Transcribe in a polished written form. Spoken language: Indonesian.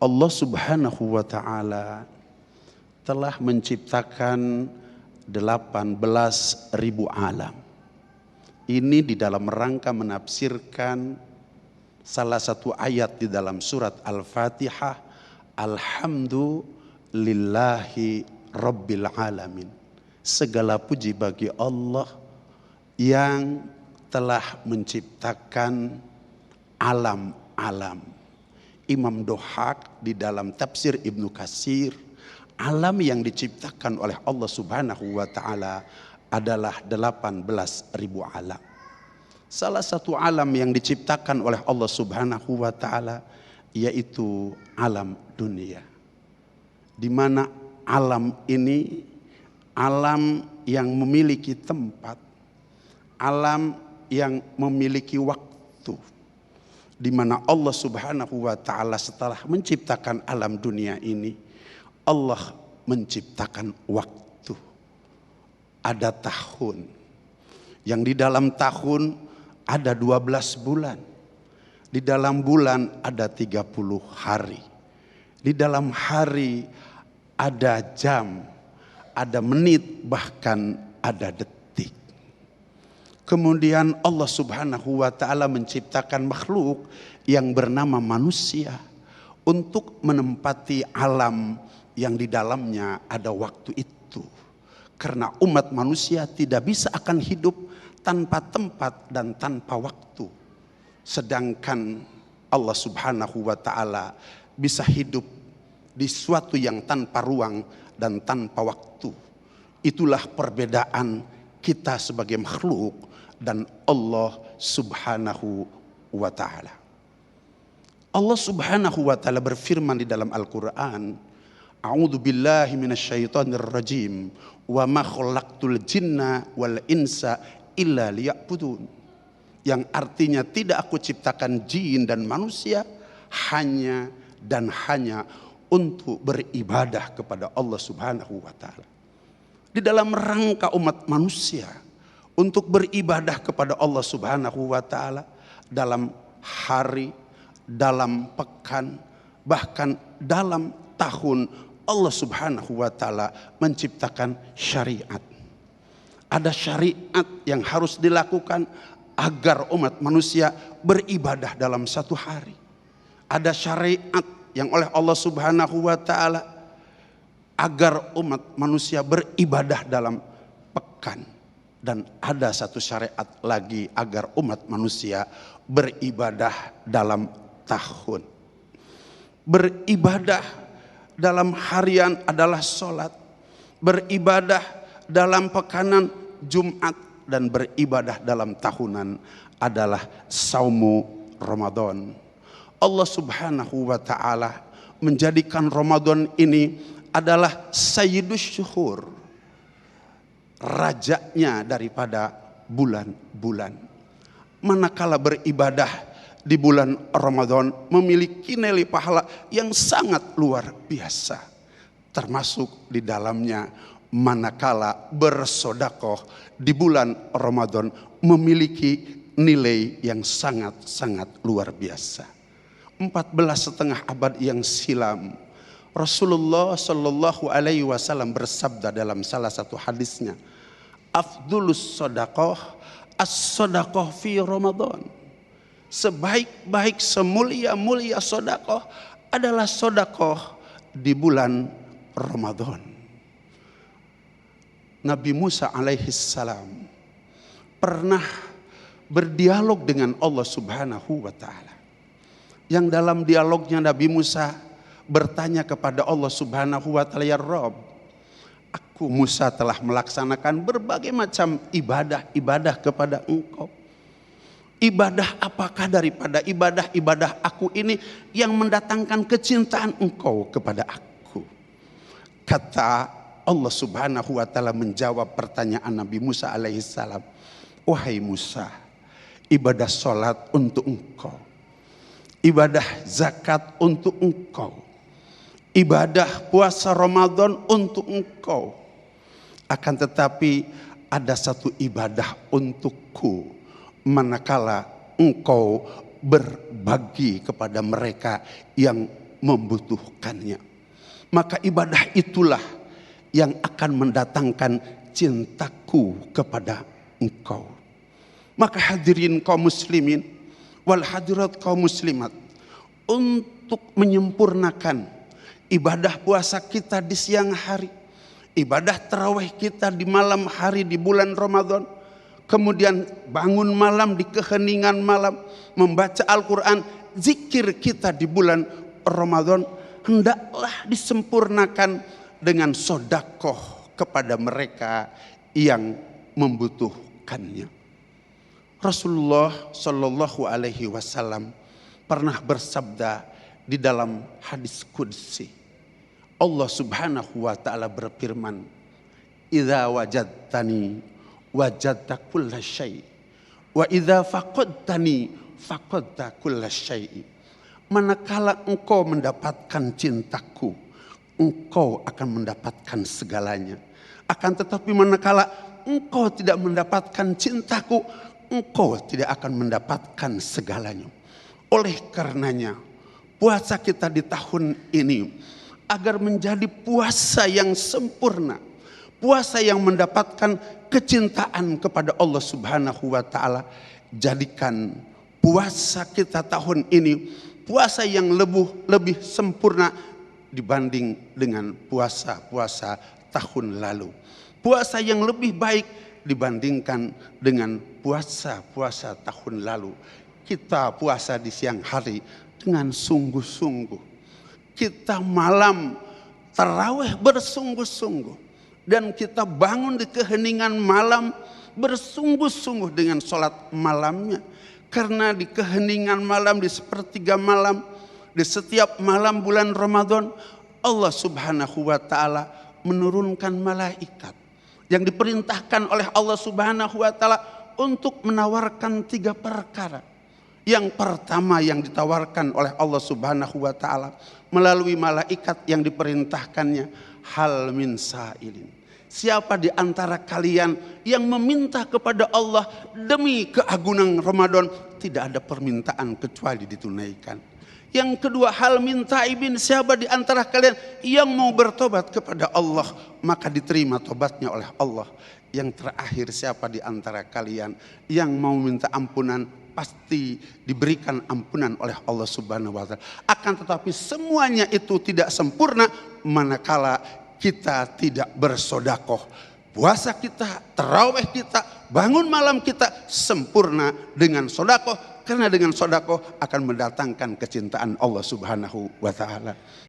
Allah Subhanahu wa ta'ala telah menciptakan 18.000 alam. Ini di dalam rangka menafsirkan salah satu ayat di dalam surat Al-Fatihah, Alhamdulillahi Rabbil Alamin. Segala puji bagi Allah yang telah menciptakan alam-alam. Imam Dohak di dalam tafsir Ibnu Katsir, alam yang diciptakan oleh Allah Subhanahu wa ta'ala adalah 18.000 alam. Salah satu alam yang diciptakan oleh Allah Subhanahu wa ta'ala yaitu alam dunia. Di mana alam ini alam yang memiliki tempat, alam yang memiliki waktu. Di mana Allah Subhanahu wa ta'ala setelah menciptakan alam dunia ini, Allah menciptakan waktu. Ada tahun, yang di dalam tahun ada 12 bulan. Di dalam bulan ada 30 hari. Di dalam hari ada jam, ada menit, bahkan ada detik. Kemudian Allah Subhanahu wa ta'ala menciptakan makhluk yang bernama manusia untuk menempati alam yang di dalamnya ada waktu itu. Karena umat manusia tidak bisa akan hidup tanpa tempat dan tanpa waktu. Sedangkan Allah Subhanahu wa ta'ala bisa hidup di suatu yang tanpa ruang dan tanpa waktu. Itulah perbedaan kita sebagai makhluk dan Allah Subhanahu wa ta'ala. Allah Subhanahu wa ta'ala berfirman di dalam Al-Quran, A'udzu billahi minasyaitonir rajim, wa ma khalaqtul jinna wal insa illa liya'budun. Yang artinya tidak aku ciptakan jin dan manusia hanya dan hanya untuk beribadah kepada Allah Subhanahu wa ta'ala. Di dalam rangka umat manusia untuk beribadah kepada Allah Subhanahu wa ta'ala dalam hari, dalam pekan, bahkan dalam tahun, Allah Subhanahu wa ta'ala menciptakan syariat. Ada syariat yang harus dilakukan agar umat manusia beribadah dalam satu hari. Ada syariat yang oleh Allah Subhanahu wa ta'ala agar umat manusia beribadah dalam pekan. Dan ada satu syariat lagi agar umat manusia beribadah dalam tahun. Beribadah dalam harian adalah sholat. Beribadah dalam pekanan Jumat. Dan beribadah dalam tahunan adalah saumu Ramadan. Allah Subhanahu wa ta'ala menjadikan Ramadan ini adalah sayyidus syuhur, rajanya daripada bulan-bulan. Manakala beribadah di bulan Ramadan memiliki nilai pahala yang sangat luar biasa. Termasuk di dalamnya manakala bersodakoh di bulan Ramadan memiliki nilai yang sangat-sangat luar biasa. 14,5 abad yang silam Rasulullah Shallallahu Alaihi Wasallam bersabda dalam salah satu hadisnya, afdulus sodakoh as-sodakoh fi Ramadan. Sebaik-baik semulia-mulia sodakoh adalah sodakoh di bulan Ramadan. Nabi Musa alaihissalam pernah berdialog dengan Allah Subhanahu wa ta'ala. Yang dalam dialognya Nabi Musa bertanya kepada Allah Subhanahu wa ta'ala, ya Rabb, aku Musa telah melaksanakan berbagai macam ibadah kepada Engkau. Ibadah apakah daripada ibadah-ibadah aku ini yang mendatangkan kecintaan Engkau kepada aku? Kata Allah Subhanahu wa ta'ala menjawab pertanyaan Nabi Musa alaihissalam, wahai Musa, ibadah sholat untuk Engkau, ibadah zakat untuk Engkau, ibadah puasa Ramadan untuk Engkau. Akan tetapi ada satu ibadah untukku, manakala Engkau berbagi kepada mereka yang membutuhkannya. Maka ibadah itulah yang akan mendatangkan cintaku kepada engkau. Maka hadirin kaum muslimin wal hadirat kaum muslimat, untuk menyempurnakan ibadah puasa kita di siang hari, ibadah tarawih kita di malam hari di bulan Ramadan, kemudian bangun malam di keheningan malam, membaca Al-Quran, zikir kita di bulan Ramadan, hendaklah disempurnakan dengan sodakoh kepada mereka yang membutuhkannya. Rasulullah Shallallahu Alaihi Wasallam pernah bersabda di dalam hadis qudsi, Allah Subhanahu Wa Taala berfirman, "Idza wajadtani wajadta kulla syai, wa idza faqadtani faqadta kulla syai." Manakala engkau mendapatkan cintaku, engkau akan mendapatkan segalanya. Akan tetapi manakala engkau tidak mendapatkan cintaku, engkau tidak akan mendapatkan segalanya. Oleh karenanya, puasa kita di tahun ini agar menjadi puasa yang sempurna, puasa yang mendapatkan kecintaan kepada Allah Subhanahu wa Ta'ala. Jadikan puasa kita tahun ini puasa yang lebih sempurna dibanding dengan puasa-puasa tahun lalu. Puasa yang lebih baik dibandingkan dengan puasa-puasa tahun lalu. Kita puasa di siang hari dengan sungguh-sungguh. Kita malam tarawih bersungguh-sungguh. Dan kita bangun di keheningan malam bersungguh-sungguh dengan sholat malamnya. Karena di keheningan malam, di sepertiga malam, di setiap malam bulan Ramadan, Allah Subhanahu wa Ta'ala menurunkan malaikat yang diperintahkan oleh Allah Subhanahu wa Ta'ala untuk menawarkan 3 perkara. Yang pertama yang ditawarkan oleh Allah Subhanahu wa Ta'ala melalui malaikat yang diperintahkannya, hal min sa'ilin. Siapa di antara kalian yang meminta kepada Allah demi keagungan Ramadan, tidak ada permintaan kecuali ditunaikan. Yang kedua, hal min taibin, siapa di antara kalian yang mau bertobat kepada Allah, maka diterima tobatnya oleh Allah. Yang terakhir, siapa di antara kalian yang mau minta ampunan, pasti diberikan ampunan oleh Allah Subhanahu wa Ta'ala. Akan tetapi semuanya itu tidak sempurna manakala kita tidak bersodakoh. Puasa kita, tarawih kita, bangun malam kita sempurna dengan sodakoh. Karena dengan sodakoh akan mendatangkan kecintaan Allah Subhanahu wa Ta'ala.